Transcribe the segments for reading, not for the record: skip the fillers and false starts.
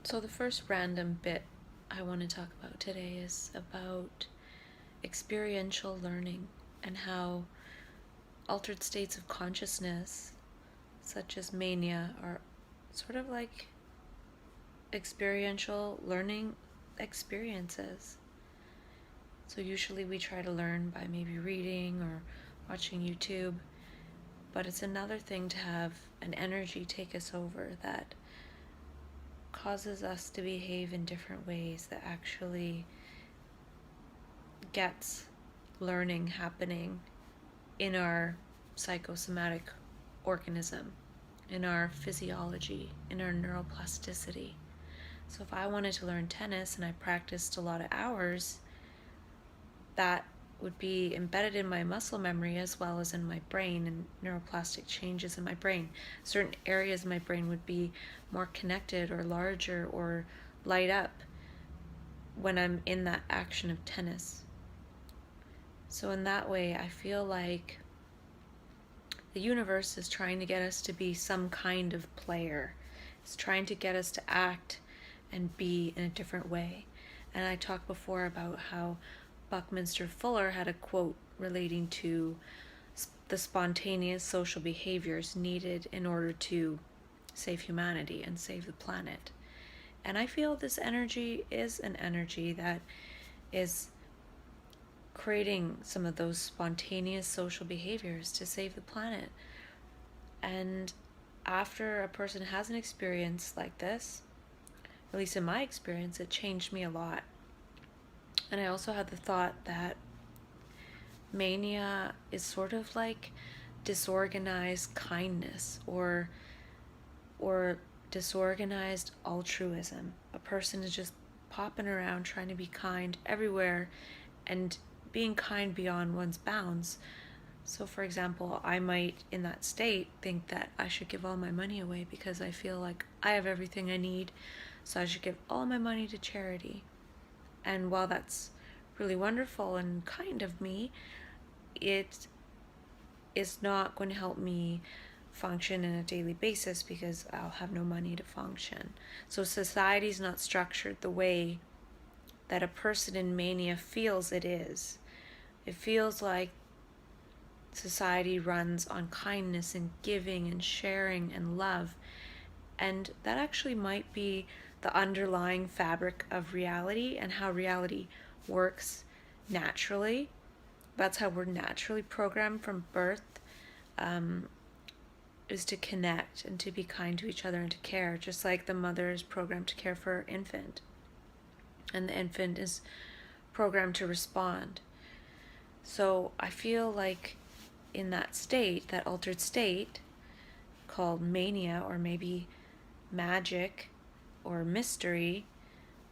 So the first random bit I want to talk about today is about experiential learning and how altered states of consciousness, such as mania, are sort of like experiential learning experiences. So usually we try to learn by maybe reading or watching YouTube, but it's another thing to have an energy take us over that causes us to behave in different ways that actually gets learning happening in our psychosomatic organism, in our physiology, in our neuroplasticity. So if I wanted to learn tennis and I practiced a lot of hours, that would be embedded in my muscle memory as well as in my brain and neuroplastic changes in my brain. Certain areas of my brain would be more connected or larger or light up when I'm in that action of tennis. So in that way, I feel like the universe is trying to get us to be some kind of player. It's trying to get us to act and be in a different way. And I talked before about how Buckminster Fuller had a quote relating to the spontaneous social behaviors needed in order to save humanity and save the planet. And I feel this energy is an energy that is creating some of those spontaneous social behaviors to save the planet. And after a person has an experience like this, at least in my experience, it changed me a lot. And I also had the thought that mania is sort of like disorganized kindness or disorganized altruism. A person is just popping around trying to be kind everywhere and being kind beyond one's bounds. So for example, I might in that state think that I should give all my money away because I feel like I have everything I need, so I should give all my money to charity. And while that's really wonderful and kind of me, it is not going to help me function on a daily basis because I'll have no money to function. So society's not structured the way that a person in mania feels it is. It feels like society runs on kindness and giving and sharing and love. And that actually might be the underlying fabric of reality and how reality works naturally. That's how we're naturally programmed from birth, is to connect and to be kind to each other and to care, just like the mother is programmed to care for her infant. And the infant is programmed to respond. So I feel like in that state, that altered state called mania or maybe magic or mystery,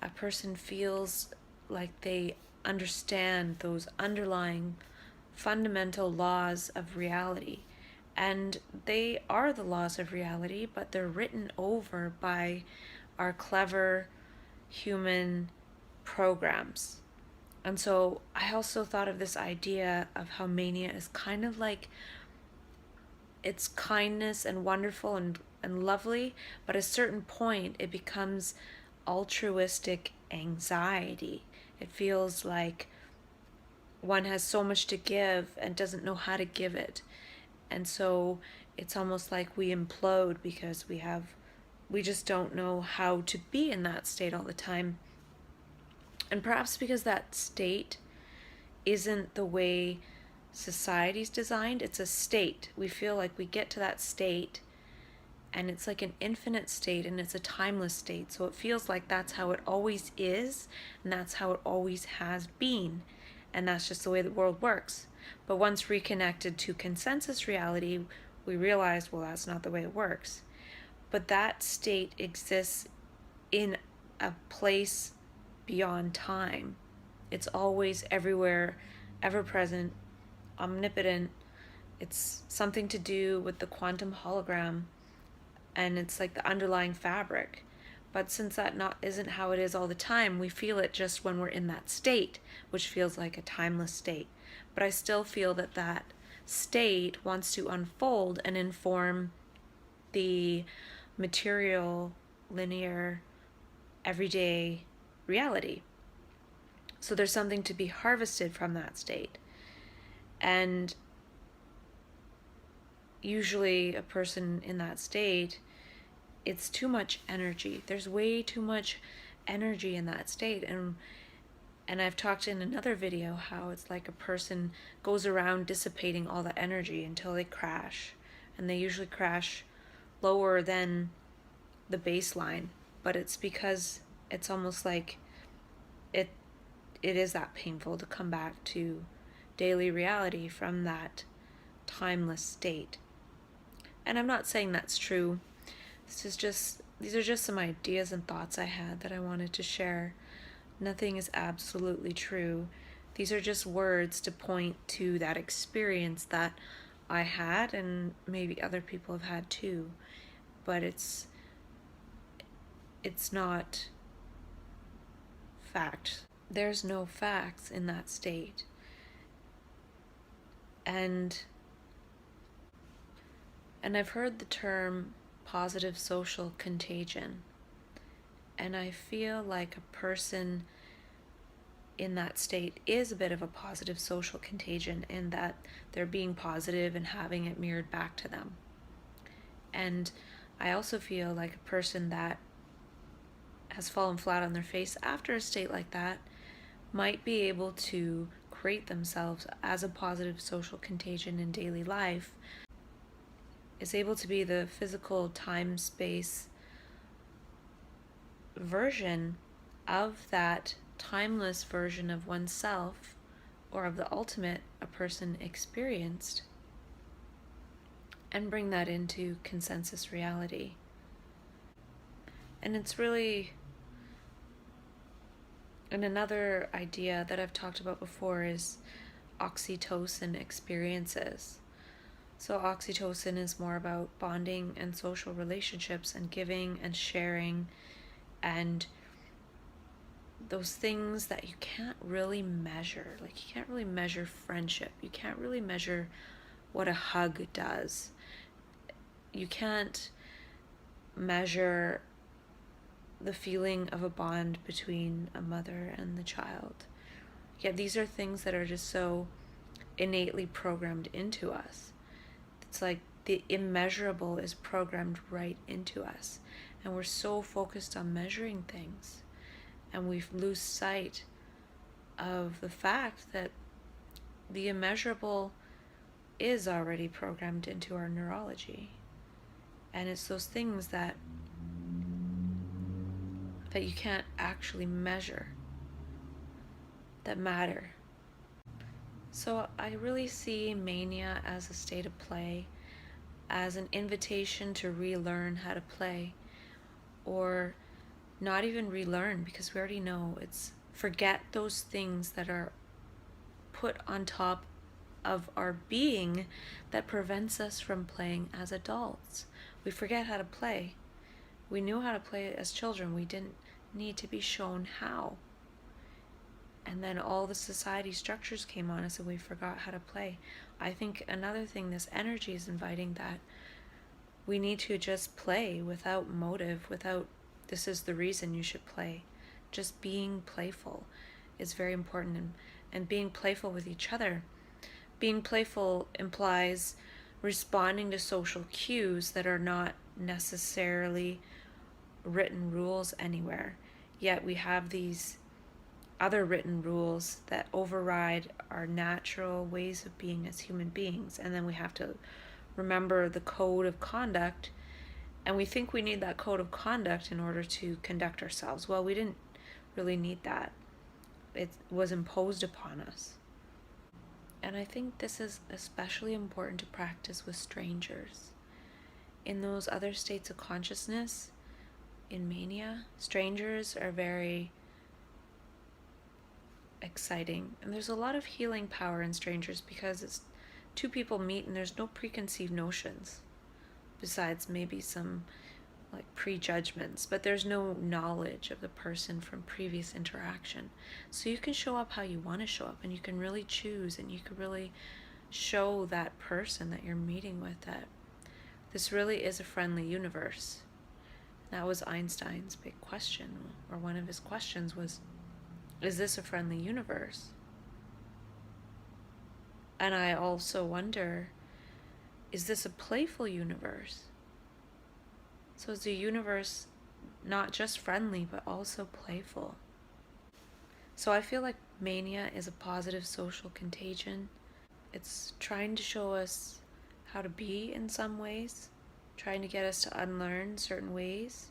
a person feels like they understand those underlying fundamental laws of reality. And they are the laws of reality, but they're written over by our clever human programs. And so I also thought of this idea of how mania is kind of like it's kindness and wonderful and lovely, but at a certain point it becomes altruistic anxiety. It feels like one has so much to give and doesn't know how to give it. And so it's almost like we implode because we just don't know how to be in that state all the time. And perhaps because that state isn't the way society's designed, it's a state. We feel like we get to that state and it's like an infinite state and it's a timeless state. So it feels like that's how it always is and that's how it always has been. And that's just the way the world works. But once reconnected to consensus reality, we realize, well, that's not the way it works. But that state exists in a place beyond time. It's always everywhere, ever present, omnipotent. It's something to do with the quantum hologram, and it's like the underlying fabric. But since that isn't how it is all the time, we feel it just when we're in that state, which feels like a timeless state. But I still feel that that state wants to unfold and inform the material, linear everyday reality. So there's something to be harvested from that state. And usually a person in that state, it's too much energy. There's way too much energy in that state. And I've talked in another video how it's like a person goes around dissipating all the energy until they crash. And they usually crash lower than the baseline. But it's because it's almost like it is that painful to come back to daily reality from that timeless state. And I'm not saying that's true. These are just some ideas and thoughts I had that I wanted to share. Nothing is absolutely true. These are just words to point to that experience that I had and maybe other people have had too. But it's not fact. There's no facts in that state. And I've heard the term positive social contagion. And I feel like a person in that state is a bit of a positive social contagion in that they're being positive and having it mirrored back to them. And I also feel like a person that has fallen flat on their face after a state like that might be able to create themselves as a positive social contagion in daily life, is able to be the physical time-space version of that timeless version of oneself, or of the ultimate a person experienced, and bring that into consensus reality. And it's really, and another idea that I've talked about before is oxytocin experiences. So oxytocin is more about bonding and social relationships and giving and sharing and those things that you can't really measure. Like you can't really measure friendship. You can't really measure what a hug does. You can't measure the feeling of a bond between a mother and the child. Yet these are things that are just so innately programmed into us. It's like the immeasurable is programmed right into us. And we're so focused on measuring things. And we lose sight of the fact that the immeasurable is already programmed into our neurology. And it's those things that you can't actually measure that matter. So I really see mania as a state of play, as an invitation to relearn how to play, or not even relearn, because we already know it's forget those things that are put on top of our being that prevents us from playing as adults. We forget how to play. We knew how to play as children. We didn't need to be shown how. And then all the society structures came on us and we forgot how to play. I think another thing this energy is inviting, that we need to just play without motive, without this is the reason you should play. Just being playful is very important, and being playful with each other. Being playful implies responding to social cues that are not necessarily written rules anywhere. Yet we have these other written rules that override our natural ways of being as human beings. And then we have to remember the code of conduct, and we think we need that code of conduct in order to conduct ourselves. Well, we didn't really need that. It was imposed upon us. And I think this is especially important to practice with strangers. In those other states of consciousness, in mania, strangers are very exciting. And there's a lot of healing power in strangers because it's two people meet and there's no preconceived notions, besides maybe some like prejudgments, but there's no knowledge of the person from previous interaction. So you can show up how you want to show up, and you can really choose, and you can really show that person that you're meeting with that this really is a friendly universe. That was Einstein's big question, or one of his questions was, is this a friendly universe? And I also wonder, is this a playful universe? So is the universe not just friendly, but also playful? So I feel like mania is a positive social contagion. It's trying to show us how to be in some ways, trying to get us to unlearn certain ways.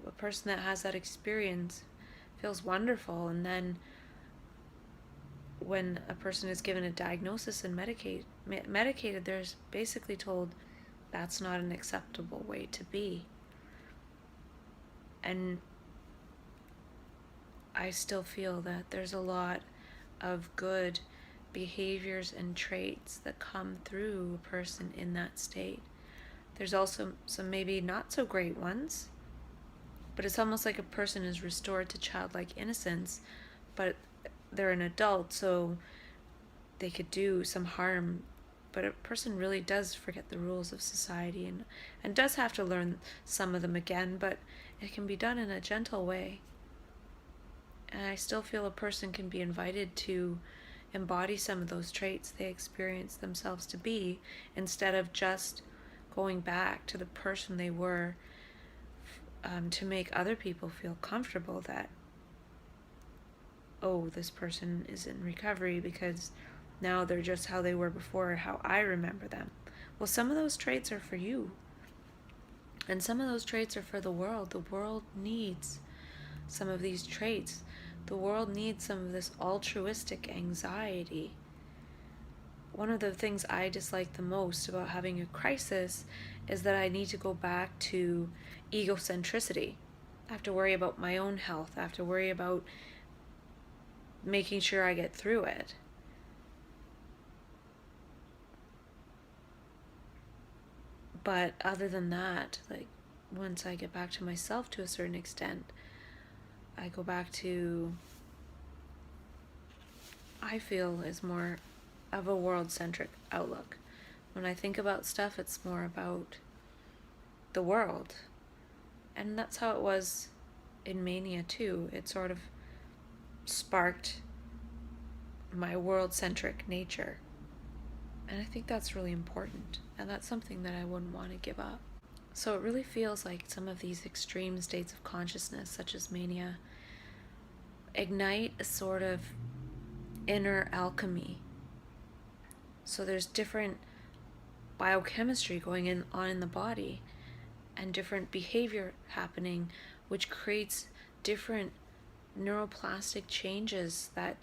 A person that has that experience feels wonderful, and then when a person is given a diagnosis and medicated, they're basically told that's not an acceptable way to be. And I still feel that there's a lot of good behaviors and traits that come through a person in that state. There's also some maybe not so great ones, but it's almost like a person is restored to childlike innocence, but they're an adult, so they could do some harm. But a person really does forget the rules of society and does have to learn some of them again, but it can be done in a gentle way. And I still feel a person can be invited to embody some of those traits they experience themselves to be, instead of just going back to the person they were, to make other people feel comfortable that, oh, this person is in recovery because now they're just how they were before, how I remember them. Well, some of those traits are for you, and some of those traits are for the world. The world needs some of these traits. The world needs some of this altruistic anxiety. One of the things I dislike the most about having a crisis is that I need to go back to egocentricity. I have to worry about my own health. I have to worry about making sure I get through it. But other than that, like, once I get back to myself to a certain extent, I go back to, I feel, is more of a world-centric outlook. When I think about stuff, it's more about the world. And that's how it was in Mania too. It sort of sparked my world-centric nature. And I think that's really important. And that's something that I wouldn't want to give up. So it really feels like some of these extreme states of consciousness, such as mania, ignite a sort of inner alchemy. So there's different biochemistry going on in the body and different behavior happening, which creates different neuroplastic changes that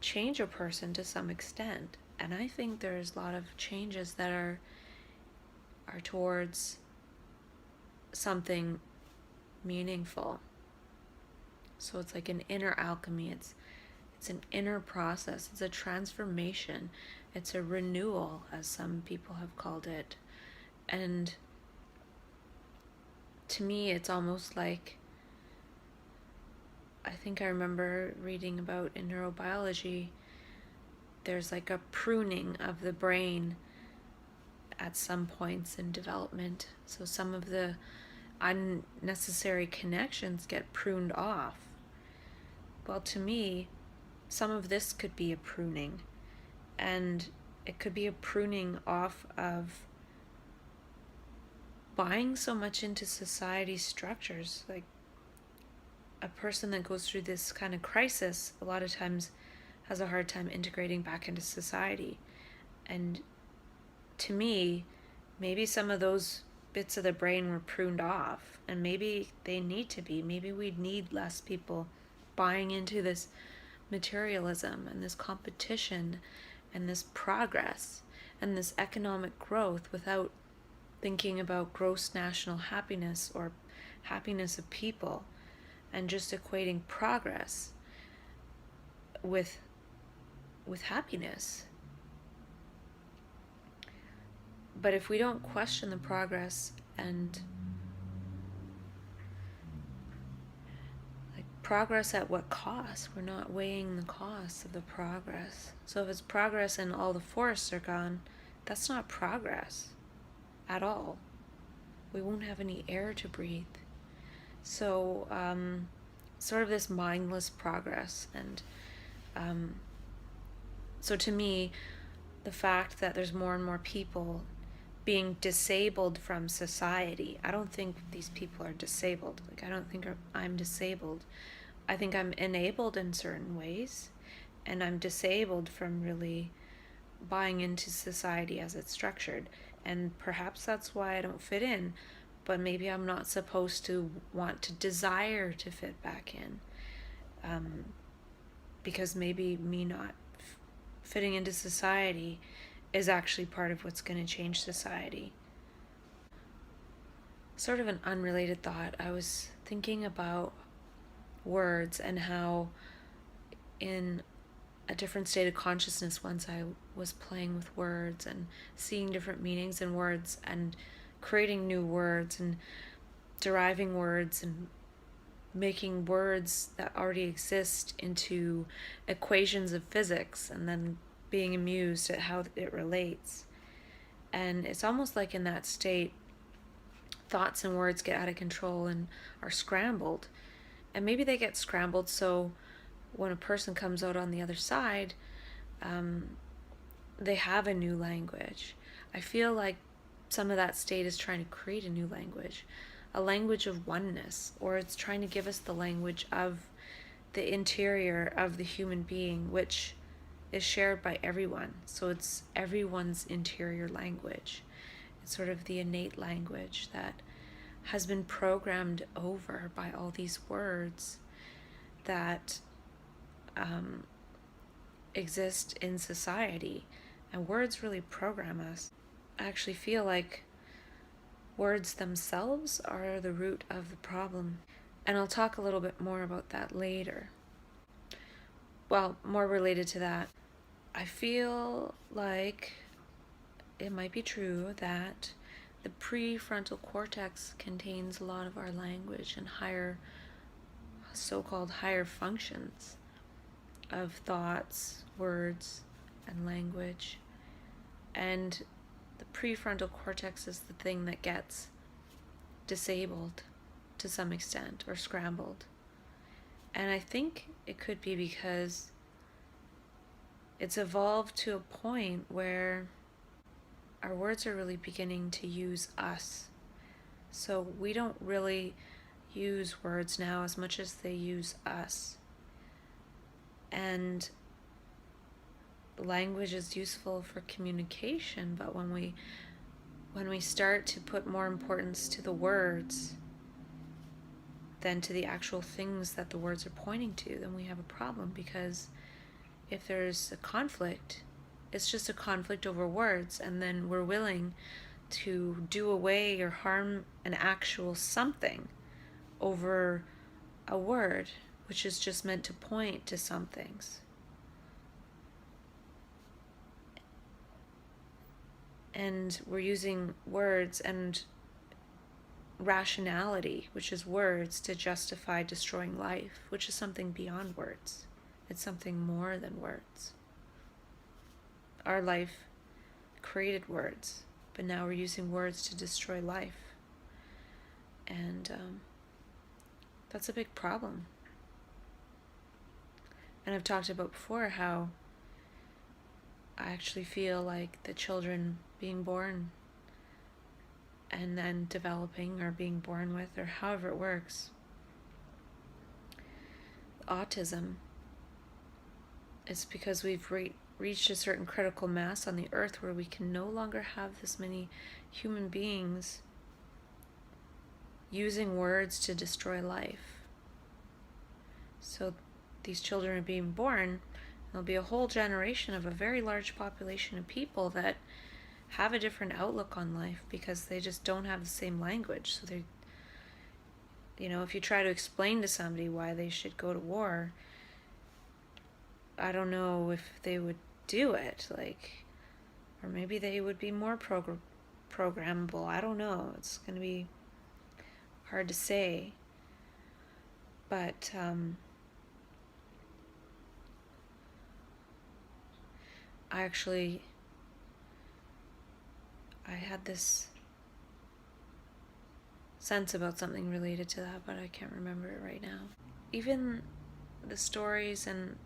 change a person to some extent. And I think there's a lot of changes that are towards something meaningful. So it's like an inner alchemy. It's an inner process. It's a transformation. It's a renewal, as some people have called it. And to me, it's almost like, I think I remember reading about in neurobiology, there's like a pruning of the brain at some points in development. So some of the unnecessary connections get pruned off. Well, to me, some of this could be a pruning, and it could be a pruning off of buying so much into society's structures. Like, a person that goes through this kind of crisis a lot of times has a hard time integrating back into society. And to me, maybe some of those bits of the brain were pruned off, and maybe they need to be. Maybe we need less people buying into this materialism and this competition and this progress and this economic growth without thinking about gross national happiness or happiness of people, and just equating progress with happiness. But if we don't question the progress, and like, progress at what cost? We're not weighing the cost of the progress. So if it's progress and all the forests are gone, that's not progress at all. we won't have any air to breathe. So, sort of this mindless progress. And so to me, the fact that there's more and more people being disabled from society, I don't think these people are disabled. Like, I don't think I'm disabled. I think I'm enabled in certain ways, and I'm disabled from really buying into society as it's structured. And perhaps that's why I don't fit in, but maybe I'm not supposed to want to desire to fit back in, because maybe me not fitting into society is actually part of what's going to change society. Sort of an unrelated thought, I was thinking about words and how in a different state of consciousness once I was playing with words and seeing different meanings in words and creating new words and deriving words and making words that already exist into equations of physics and then being amused at how it relates. And it's almost like in that state, thoughts and words get out of control and are scrambled. And maybe they get scrambled so when a person comes out on the other side, they have a new language. I feel like some of that state is trying to create a new language, a language of oneness, or it's trying to give us the language of the interior of the human being, which is shared by everyone. So it's everyone's interior language. It's sort of the innate language that has been programmed over by all these words that exist in society. And words really program us. I actually feel like words themselves are the root of the problem. And I'll talk a little bit more about that later. Well, more related to that, I feel like it might be true that the prefrontal cortex contains a lot of our language and higher, so-called higher functions of thoughts, words, and language. And the prefrontal cortex is the thing that gets disabled to some extent or scrambled. And I think it could be because it's evolved to a point where our words are really beginning to use us. So we don't really use words now as much as they use us. And language is useful for communication, but when we start to put more importance to the words than to the actual things that the words are pointing to, then we have a problem, because if there's a conflict, it's just a conflict over words, and then we're willing to do away or harm an actual something over a word, which is just meant to point to some things. And we're using words and rationality, which is words, to justify destroying life, which is something beyond words. It's something more than words. Our life created words, but now we're using words to destroy life. And that's a big problem. And I've talked about before how I actually feel like the children being born and then developing or being born with, or however it works, autism, it's because we've reached a certain critical mass on the earth where we can no longer have this many human beings using words to destroy life. So these children are being born. There'll be a whole generation of a very large population of people that have a different outlook on life because they just don't have the same language. So they, if you try to explain to somebody why they should go to war, I don't know if they would do it, or maybe they would be more programmable. I don't know. It's going to be hard to say. But I had this sense about something related to that, but I can't remember it right now. Even the stories and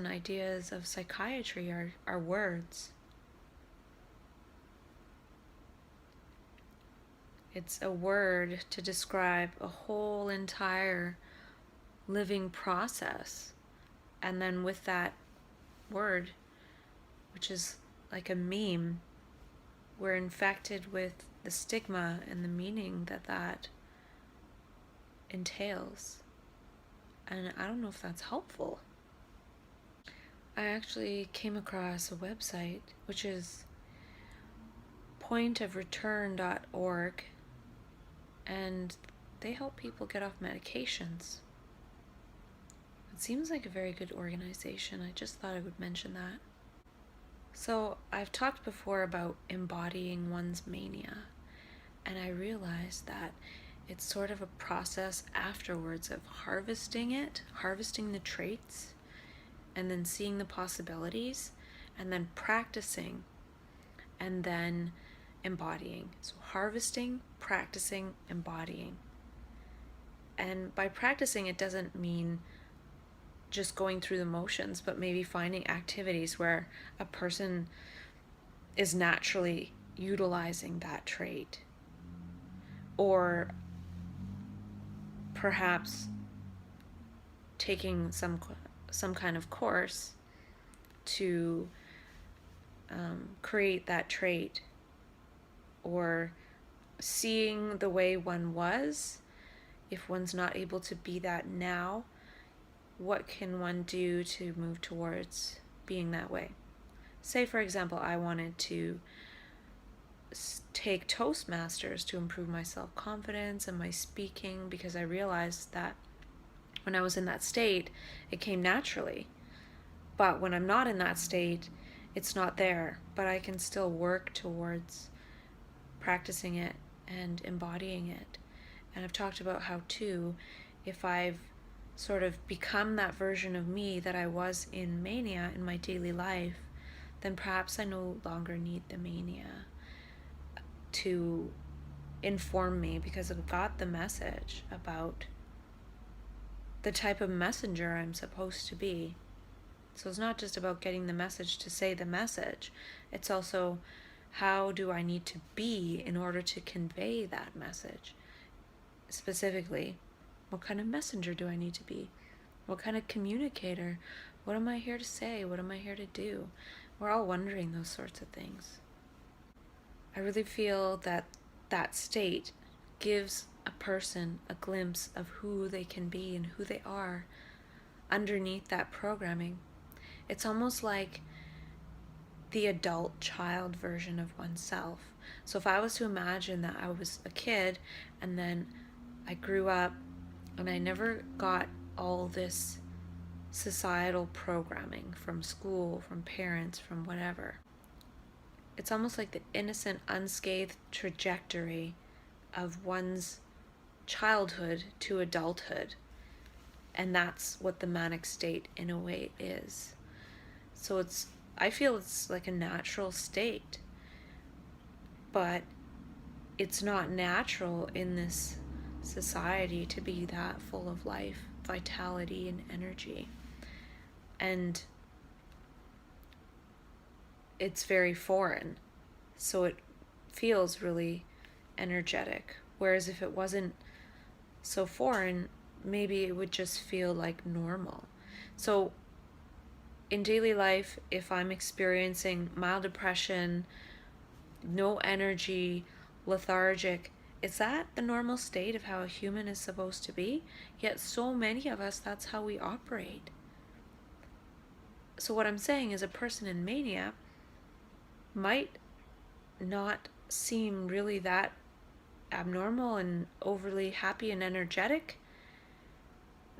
ideas of psychiatry are words. It's a word to describe a whole entire living process. And then with that word, which is like a meme, we're infected with the stigma and the meaning that entails. And I don't know if that's helpful. I actually came across a website, which is pointofreturn.org, and they help people get off medications. It seems like a very good organization. I just thought I would mention that. So I've talked before about embodying one's mania, and I realized that it's sort of a process afterwards of harvesting the traits, and then seeing the possibilities, and then practicing, and then embodying. So harvesting, practicing, embodying. And by practicing, it doesn't mean just going through the motions, but maybe finding activities where a person is naturally utilizing that trait. Or perhaps taking some kind of course to create that trait, or seeing the way one was. If one's not able to be that now, what can one do to move towards being that way? Say, for example, I wanted to take Toastmasters to improve my self-confidence and my speaking, because I realized that when I was in that state, it came naturally. But when I'm not in that state, it's not there. But I can still work towards practicing it and embodying it. And I've talked about how, too, if I've sort of become that version of me that I was in mania in my daily life, then perhaps I no longer need the mania to inform me, because I've got the message about the type of messenger I'm supposed to be. So it's not just about getting the message to say the message. It's also, how do I need to be in order to convey that message? Specifically, what kind of messenger do I need to be? What kind of communicator? What am I here to say? What am I here to do? We're all wondering those sorts of things. I really feel that that state gives a person a glimpse of who they can be and who they are underneath that programming. It's almost like the adult child version of oneself. So if I was to imagine that I was a kid and then I grew up and I never got all this societal programming from school, from parents, from whatever. It's almost like the innocent, unscathed trajectory of one's childhood to adulthood. And that's what the manic state, in a way, is. So I feel it's like a natural state. But it's not natural in this society to be that full of life, vitality, and energy. And it's very foreign, so it feels really energetic. Whereas if it wasn't so foreign, maybe it would just feel like normal. So in daily life, if I'm experiencing mild depression, no energy, lethargic, is that the normal state of how a human is supposed to be? Yet so many of us, that's how we operate. So what I'm saying is, a person in mania might not seem really that abnormal and overly happy and energetic.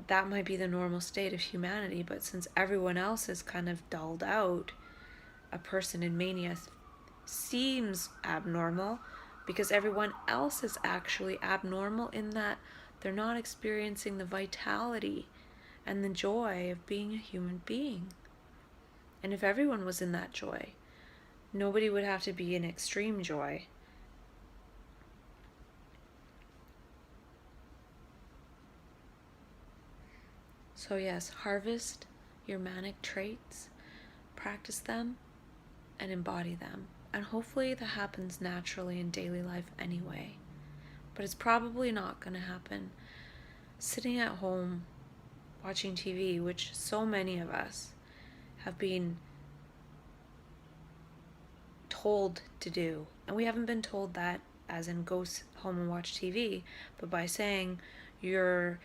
That might be the normal state of humanity, but since everyone else is kind of dulled out, a person in mania seems abnormal because everyone else is actually abnormal in that they're not experiencing the vitality and the joy of being a human being. And if everyone was in that joy, Nobody would have to be in extreme joy. So yes, harvest your manic traits, practice them, and embody them. And hopefully that happens naturally in daily life anyway. But it's probably not going to happen sitting at home watching TV, which so many of us have been told to do. And we haven't been told that as in go home and watch TV, but by saying you're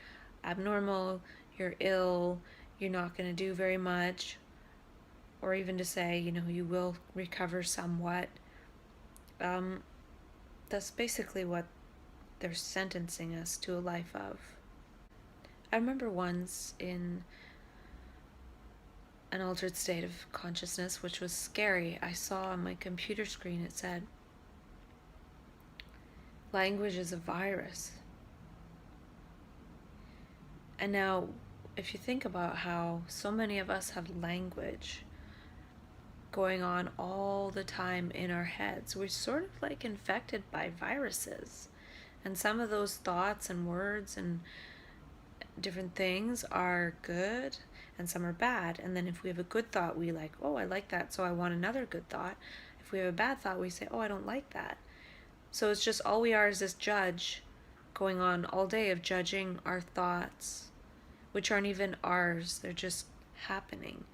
abnormal, you're ill, you're not going to do very much, or even to say, you will recover somewhat. That's basically what they're sentencing us to a life of. I remember once in an altered state of consciousness, which was scary, I saw on my computer screen, it said, language is a virus. And now, if you think about how so many of us have language going on all the time in our heads, we're sort of like infected by viruses. And some of those thoughts and words and different things are good and some are bad. And then if we have a good thought, we like, oh, I like that, so I want another good thought. If we have a bad thought, we say, oh, I don't like that. So it's just all we are is this judge going on all day of judging our thoughts, which aren't even ours. They're just happening.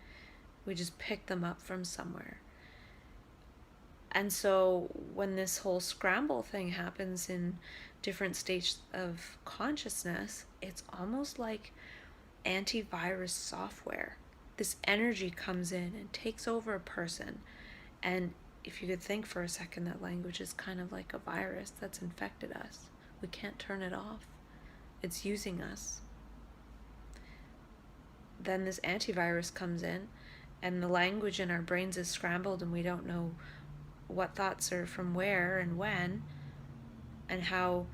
We just pick them up from somewhere. And so when this whole scramble thing happens in different states of consciousness, it's almost like antivirus software. This energy comes in and takes over a person. And if you could think for a second, that language is kind of like a virus that's infected us. We can't turn it off. It's using us. Then this antivirus comes in and the language in our brains is scrambled and we don't know what thoughts are from where and when, and how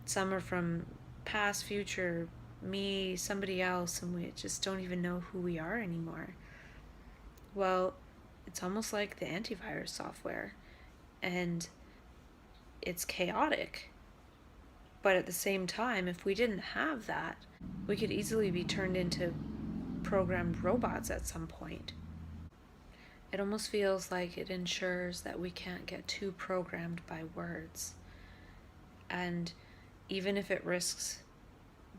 some are from past, future, me, somebody else, and we just don't even know who we are anymore. Well, it's almost like the antivirus software, and it's chaotic. But at the same time, if we didn't have that, we could easily be turned into programmed robots at some point. It almost feels like it ensures that we can't get too programmed by words. And even if it risks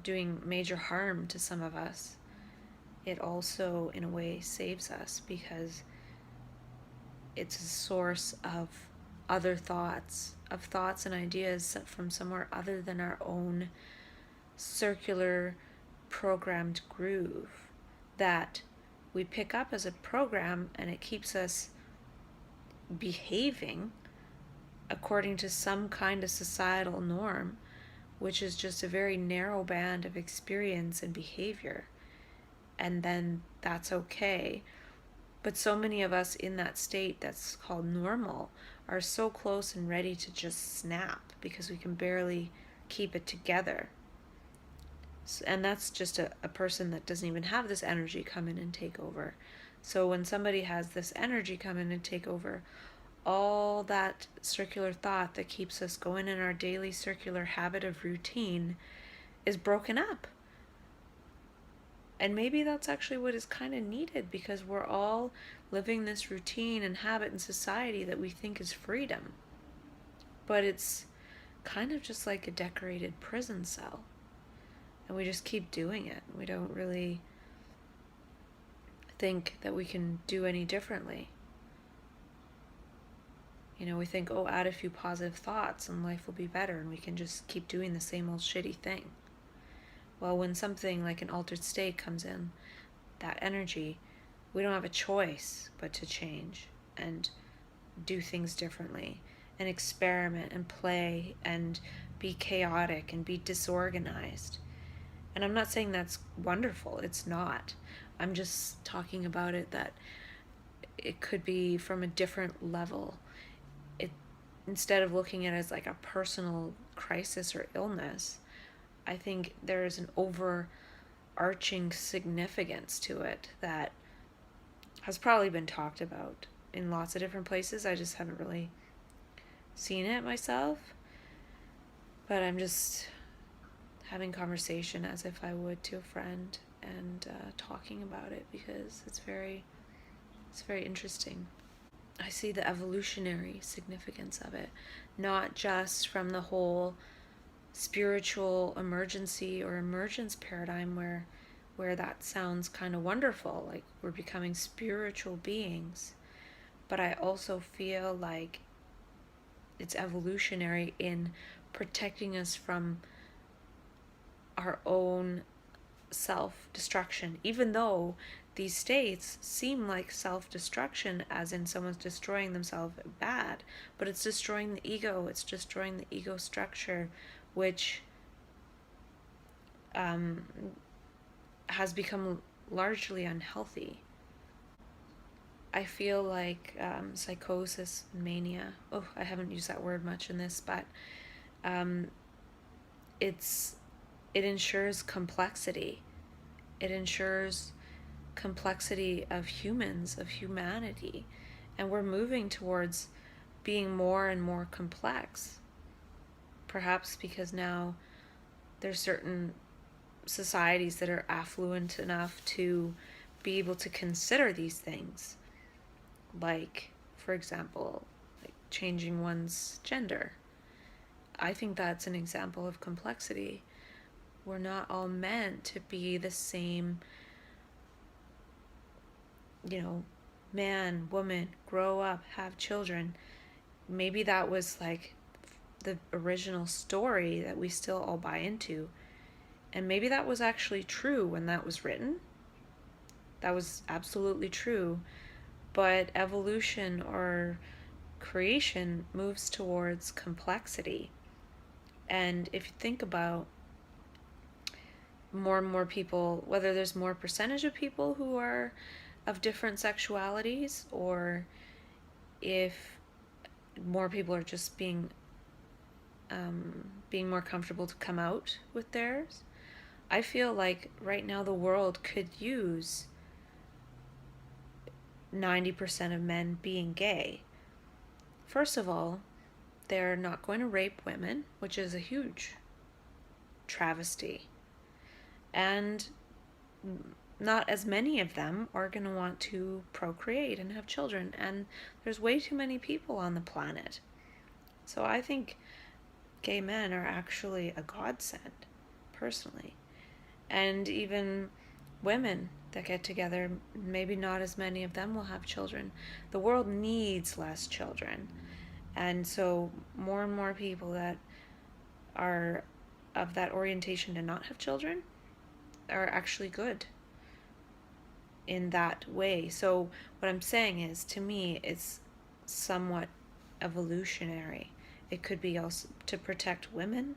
doing major harm to some of us, it also, in a way, saves us because it's a source of other thoughts, and ideas from somewhere other than our own circular programmed groove that we pick up as a program, and it keeps us behaving according to some kind of societal norm, which is just a very narrow band of experience and behavior. And then that's okay. But so many of us in that state that's called normal are so close and ready to just snap because we can barely keep it together. And that's just a person that doesn't even have this energy come in and take over. So when somebody has this energy come in and take over, all that circular thought that keeps us going in our daily circular habit of routine is broken up. And maybe that's actually what is kind of needed, because we're all living this routine and habit in society that we think is freedom. But it's kind of just like a decorated prison cell. And we just keep doing it. We don't really think that we can do any differently. We think, oh, add a few positive thoughts and life will be better, and we can just keep doing the same old shitty thing. Well, when something like an altered state comes in, that energy, we don't have a choice but to change and do things differently and experiment and play and be chaotic and be disorganized. And I'm not saying that's wonderful. It's not. I'm just talking about it that it could be from a different level. Instead of looking at it as like a personal crisis or illness, I think there's an overarching significance to it that has probably been talked about in lots of different places. I just haven't really seen it myself. But I'm just having conversation as if I would to a friend, and talking about it because it's very interesting. I see the evolutionary significance of it, not just from the whole spiritual emergency or emergence paradigm where that sounds kind of wonderful, like we're becoming spiritual beings, but I also feel like it's evolutionary in protecting us from our own self-destruction, even though these states seem like self-destruction, as in someone's destroying themselves bad, but it's destroying the ego, it's destroying the ego structure, which has become largely unhealthy. I feel like psychosis, mania, I haven't used that word much in this, but it ensures complexity. It ensures complexity of humans, of humanity, and we're moving towards being more and more complex. Perhaps because now there's certain societies that are affluent enough to be able to consider these things, like, for example, like changing one's gender. I think that's an example of complexity. We're not all meant to be the same, man, woman, grow up, have children. Maybe that was like the original story that we still all buy into. And maybe that was actually true when that was written. That was absolutely true. But evolution or creation moves towards complexity. And if you think about more and more people, whether there's more percentage of people who are of different sexualities, or if more people are just being more comfortable to come out with theirs, I feel like right now the world could use 90% of men being gay. First of all, they're not going to rape women, which is a huge travesty. And not as many of them are going to want to procreate and have children. And there's way too many people on the planet. So I think gay men are actually a godsend, personally. And even women that get together, maybe not as many of them will have children. The world needs less children. And so more and more people that are of that orientation to not have children are actually good in that way. So what I'm saying is, to me, it's somewhat evolutionary. It could be also to protect women,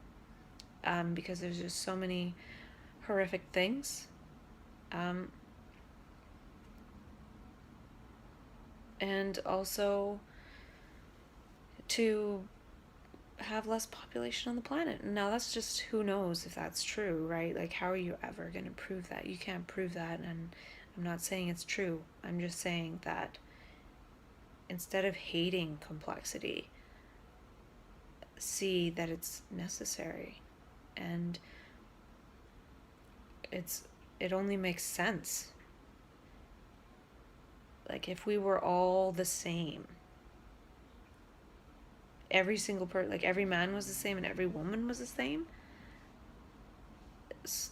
because there's just so many horrific things. And also to have less population on the planet. Now that's just, who knows if that's true, right? Like, how are you ever going to prove that? You can't prove that, and I'm not saying it's true. I'm just saying that instead of hating complexity, see that it's necessary, and it only makes sense. Like, if we were all the same, every single person, like every man was the same and every woman was the same,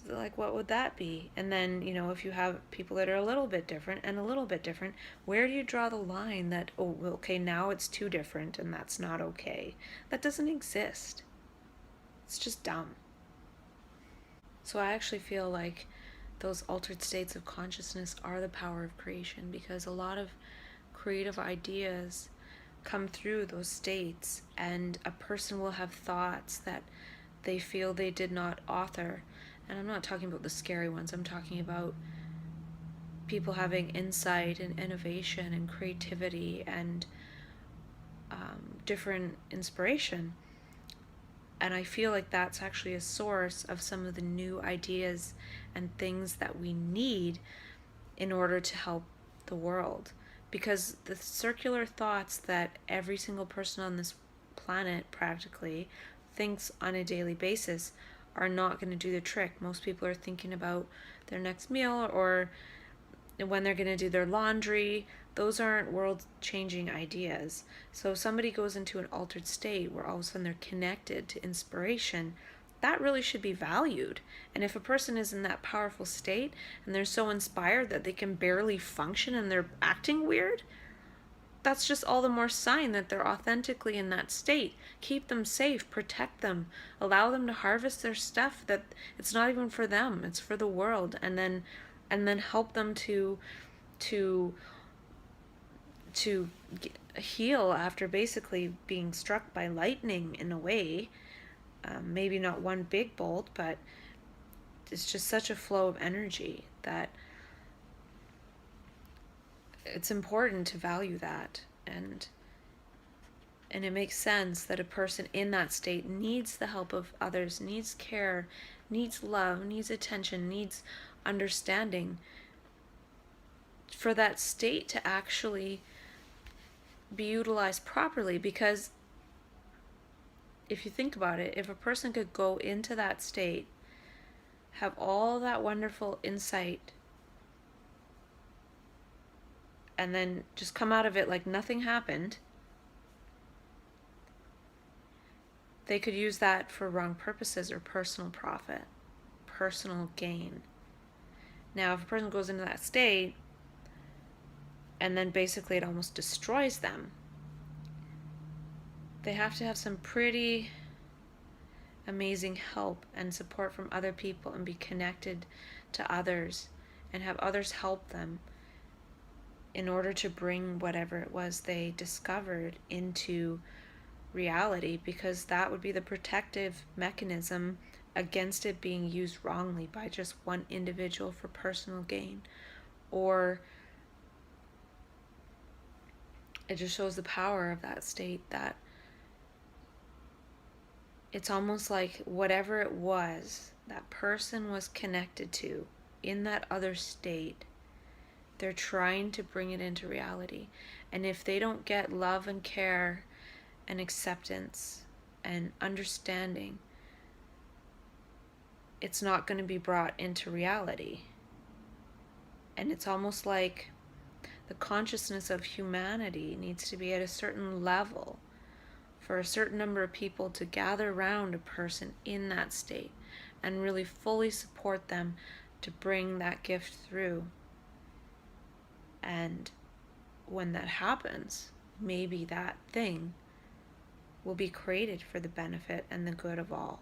like, what would that be? And then, if you have people that are a little bit different and a little bit different, where do you draw the line that, okay, now it's too different and that's not okay? That doesn't exist. It's just dumb. So I actually feel like those altered states of consciousness are the power of creation, because a lot of creative ideas come through those states, and a person will have thoughts that they feel they did not author. And I'm not talking about the scary ones. I'm talking about people having insight and innovation and creativity and different inspiration. And I feel like that's actually a source of some of the new ideas and things that we need in order to help the world. because the circular thoughts that every single person on this planet practically thinks on a daily basis are not going to do the trick. Most people are thinking about their next meal or when they're going to do their laundry. Those aren't world-changing ideas. So if somebody goes into an altered state where all of a sudden they're connected to inspiration, that really should be valued. And if a person is in that powerful state and they're so inspired that they can barely function and they're acting weird, that's just all the more sign that they're authentically in that state. Keep them safe, protect them, allow them to harvest their stuff that it's not even for them, it's for the world, and then help them to heal after basically being struck by lightning in a way. Maybe not one big bolt, but it's just such a flow of energy that it's important to value that. And it makes sense that a person in that state needs the help of others, needs care, needs love, needs attention, needs understanding for that state to actually be utilized properly. Because if you think about it, if a person could go into that state, have all that wonderful insight, and then just come out of it like nothing happened, they could use that for wrong purposes or personal profit, personal gain. Now, if a person goes into that state and then basically it almost destroys them, they have to have some pretty amazing help and support from other people and be connected to others and have others help them in order to bring whatever it was they discovered into reality, because that would be the protective mechanism against it being used wrongly by just one individual for personal gain. Or it just shows the power of that state, that it's almost like whatever it was that person was connected to in that other state, they're trying to bring it into reality. And if they don't get love and care and acceptance and understanding, it's not going to be brought into reality. And it's almost like the consciousness of humanity needs to be at a certain level for a certain number of people to gather around a person in that state and really fully support them to bring that gift through. And when that happens, maybe that thing will be created for the benefit and the good of all.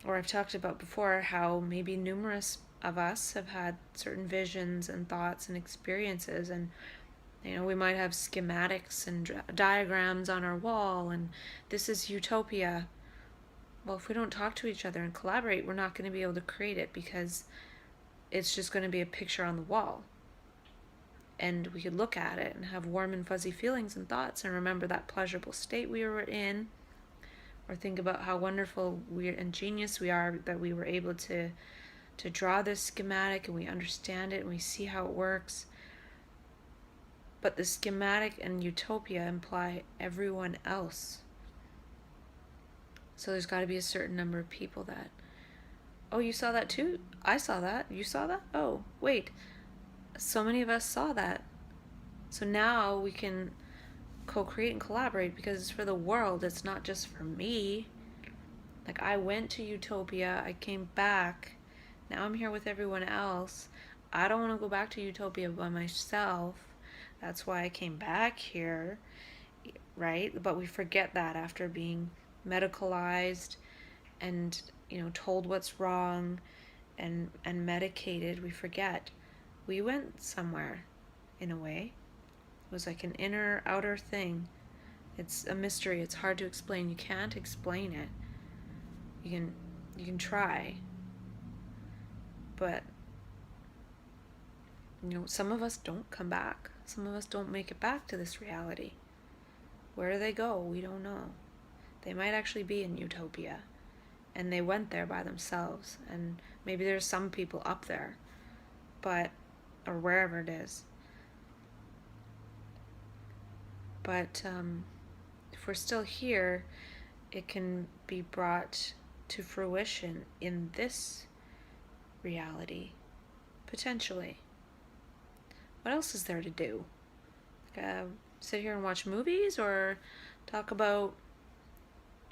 Or I've talked about before how maybe numerous of us have had certain visions and thoughts and experiences, and we might have schematics and diagrams on our wall, and this is utopia. Well, if we don't talk to each other and collaborate, we're not going to be able to create it, because it's just going to be a picture on the wall. And we could look at it and have warm and fuzzy feelings and thoughts and remember that pleasurable state we were in, or think about how wonderful and genius we are that we were able to draw this schematic and we understand it and we see how it works. But the schematic and utopia imply everyone else. So there's got to be a certain number of people that, oh, you saw that too? I saw that. You saw that? Oh, wait. So many of us saw that. So now we can co-create and collaborate because it's for the world. It's not just for me. Like, I went to utopia. I came back. Now I'm here with everyone else. I don't want to go back to utopia by myself. That's why I came back here, right? But we forget that after being medicalized and, told what's wrong and medicated, we forget. We went somewhere, in a way. It was like an inner, outer thing. It's a mystery. It's hard to explain. You can't explain it. You can try. But, some of us don't come back. Some of us don't make it back to this reality. Where do they go? We don't know. They might actually be in utopia. And they went there by themselves. And maybe there's some people up there. But or wherever it is. But if we're still here, it can be brought to fruition in this reality, potentially. What else is there to do? Sit here and watch movies, or talk about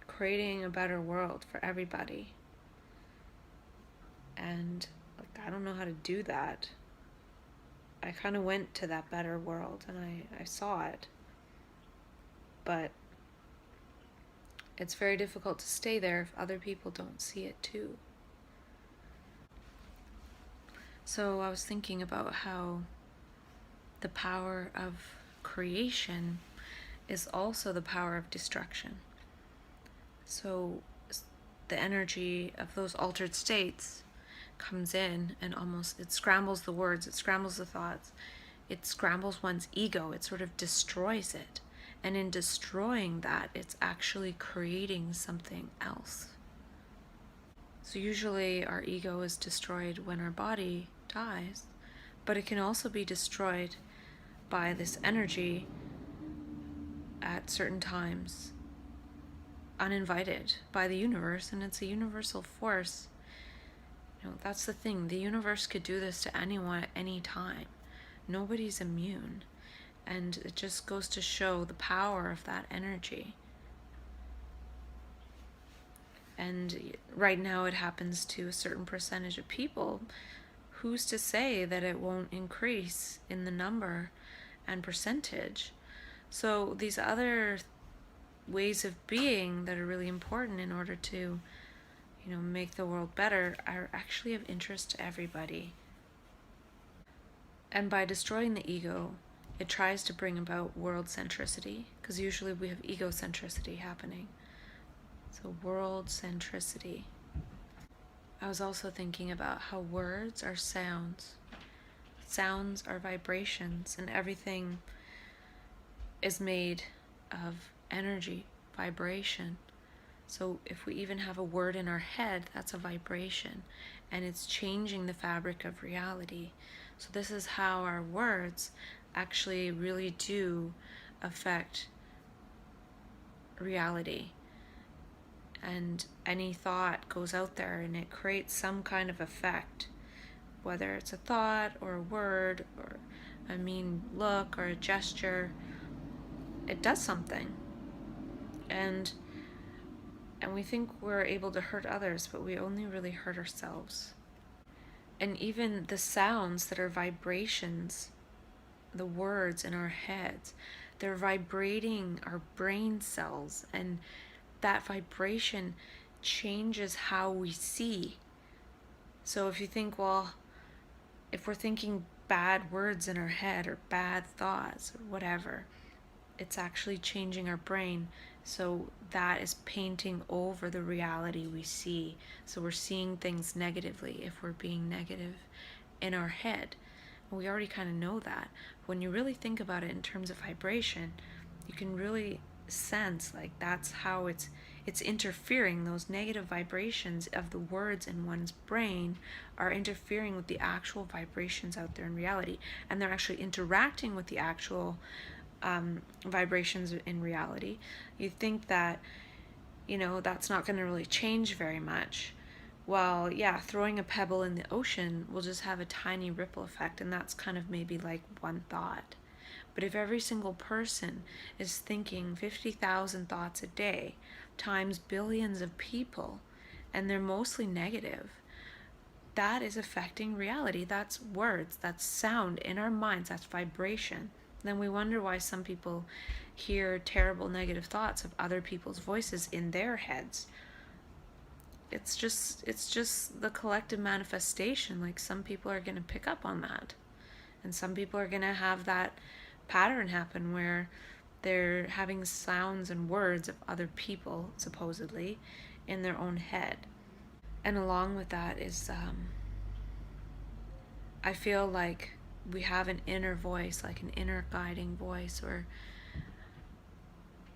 creating a better world for everybody? And I don't know how to do that. I kind of went to that better world and I saw it. But it's very difficult to stay there if other people don't see it too. So I was thinking about how the power of creation is also the power of destruction. So the energy of those altered states comes in and it scrambles the words, it scrambles the thoughts, it scrambles one's ego, it sort of destroys it. And in destroying that, it's actually creating something else. So usually our ego is destroyed when our body dies, but it can also be destroyed by this energy at certain times, uninvited by the universe, and it's a universal force. That's the thing. The universe could do this to anyone at any time. Nobody's immune. And it just goes to show the power of that energy. And right now it happens to a certain percentage of people. Who's to say that it won't increase in the number and percentage? So these other ways of being that are really important in order to make the world better are actually of interest to everybody. And by destroying the ego, it tries to bring about world centricity, because usually we have egocentricity happening. So world centricity. I was also thinking about how words are sounds. Sounds are vibrations, and everything is made of energy, vibration. So if we even have a word in our head, that's a vibration, and it's changing the fabric of reality. So this is how our words actually really do affect reality. And any thought goes out there and it creates some kind of effect, whether it's a thought or a word or a mean look or a gesture. It does something. And we think we're able to hurt others, but we only really hurt ourselves. And even the sounds that are vibrations, the words in our heads, they're vibrating our brain cells, and that vibration changes how we see. So if you think, well, if we're thinking bad words in our head or bad thoughts or whatever, it's actually changing our brain. So that is painting over the reality we see. So we're seeing things negatively if we're being negative in our head. And we already kind of know that. When you really think about it in terms of vibration, you can really sense that's how it's interfering. Those negative vibrations of the words in one's brain are interfering with the actual vibrations out there in reality, and they're actually interacting with the actual vibrations in reality. You think that that's not going to really change very much. Well, yeah, throwing a pebble in the ocean will just have a tiny ripple effect, and that's kind of maybe like one thought. But if every single person is thinking 50,000 thoughts a day times billions of people, and they're mostly negative, that is affecting reality. That's words, that's sound in our minds, that's vibration. Then we wonder why some people hear terrible negative thoughts of other people's voices in their heads. It's just the collective manifestation. Some people are going to pick up on that, and some people are going to have that pattern happen where they're having sounds and words of other people, supposedly, in their own head. And along with that is I feel like we have an inner voice, like an inner guiding voice, or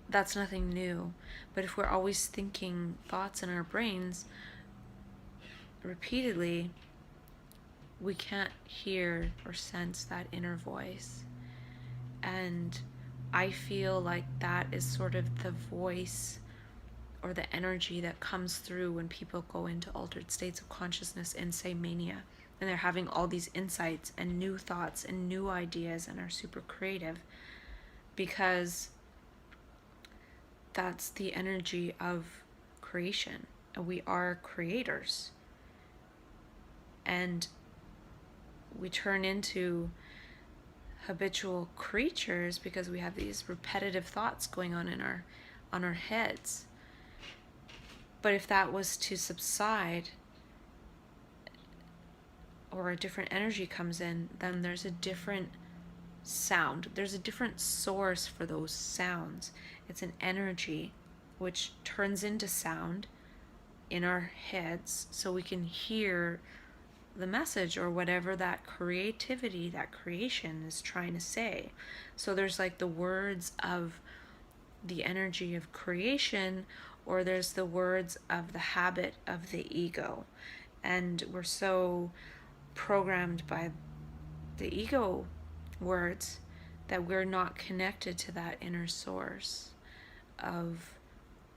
that's nothing new. But if we're always thinking thoughts in our brains repeatedly, we can't hear or sense that inner voice. And I feel like that is sort of the voice or the energy that comes through when people go into altered states of consciousness in, say, mania, and they're having all these insights and new thoughts and new ideas and are super creative, because that's the energy of creation, and we are creators. And we turn into habitual creatures because we have these repetitive thoughts going on in our heads. But if that was to subside, or a different energy comes in, then there's a different sound. There's a different source for those sounds. It's an energy which turns into sound in our heads so we can hear the message or whatever that creativity, that creation is trying to say. So there's like the words of the energy of creation, or there's the words of the habit of the ego. And we're so programmed by the ego words that we're not connected to that inner source of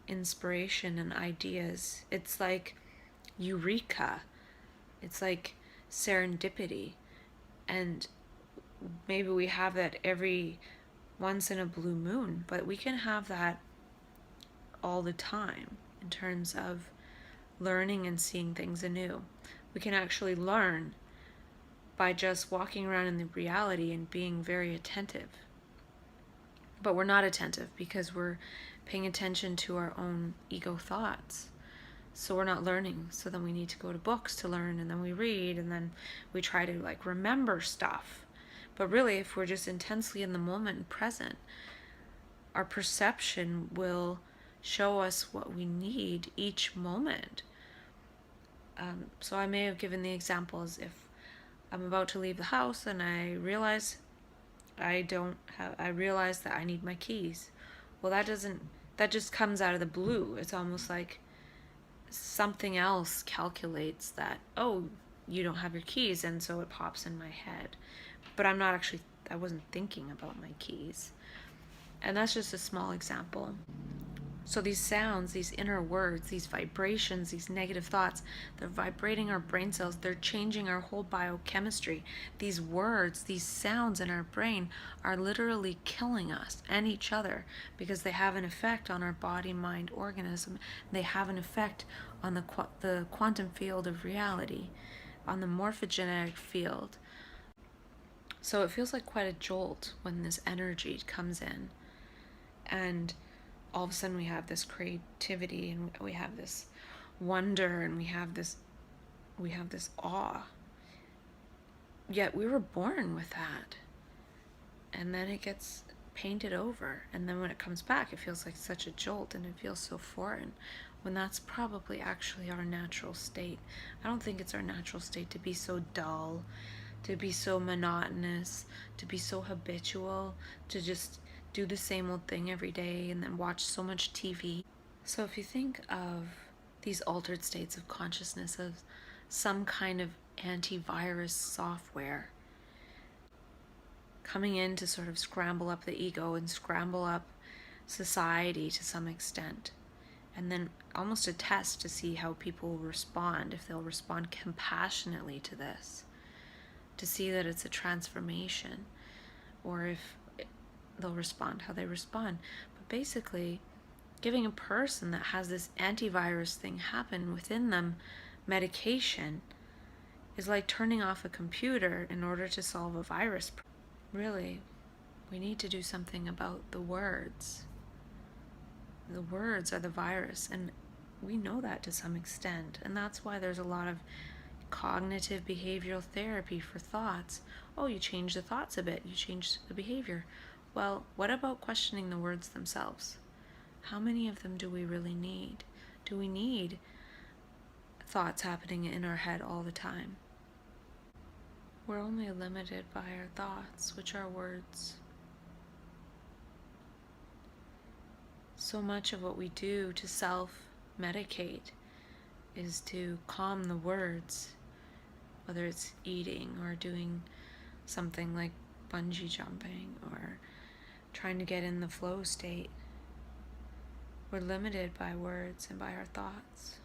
inspiration and ideas. It's like eureka. It's like serendipity. And maybe we have that every once in a blue moon, but we can have that all the time in terms of learning and seeing things anew. We can actually learn by just walking around in the reality and being very attentive. But we're not attentive because we're paying attention to our own ego thoughts. So we're not learning. So then we need to go to books to learn, and then we read, and then we try to like remember stuff. But really, if we're just intensely in the moment and present, our perception will show us what we need each moment. So I may have given the examples if I'm about to leave the house and I realize I realize that I need my keys. Well, that just comes out of the blue. It's almost like something else calculates that, oh, you don't have your keys, and so it pops in my head. But I wasn't thinking about my keys. And that's just a small example. So these sounds, these inner words, these vibrations, these negative thoughts, they're vibrating our brain cells. They're changing our whole biochemistry. These words, these sounds in our brain are literally killing us and each other because they have an effect on our body, mind, organism. They have an effect on the quantum field of reality, on the morphogenetic field. So it feels like quite a jolt when this energy comes in. And all of a sudden we have this creativity, and we have this wonder, and we have this awe. Yet we were born with that. And then it gets painted over. And then when it comes back, it feels like such a jolt, and it feels so foreign, when that's probably actually our natural state. I don't think it's our natural state to be so dull, to be so monotonous, to be so habitual, to just do the same old thing every day and then watch so much TV. So if you think of these altered states of consciousness as some kind of antivirus software coming in to sort of scramble up the ego and scramble up society to some extent, and then almost a test to see how people will respond, if they'll respond compassionately to this, to see that it's a transformation, or if they'll respond how they respond. But basically, giving a person that has this antivirus thing happen within them medication is like turning off a computer in order to solve a virus. Really, we need to do something about the words. The words are the virus, and we know that to some extent, and that's why there's a lot of cognitive behavioral therapy for thoughts. Oh, you change the thoughts a bit, you change the behavior. Well, what about questioning the words themselves? How many of them do we really need? Do we need thoughts happening in our head all the time? We're only limited by our thoughts, which are words. So much of what we do to self-medicate is to calm the words whether it's eating or doing something like bungee jumping or trying to get in the flow state. We're limited by words and by our thoughts.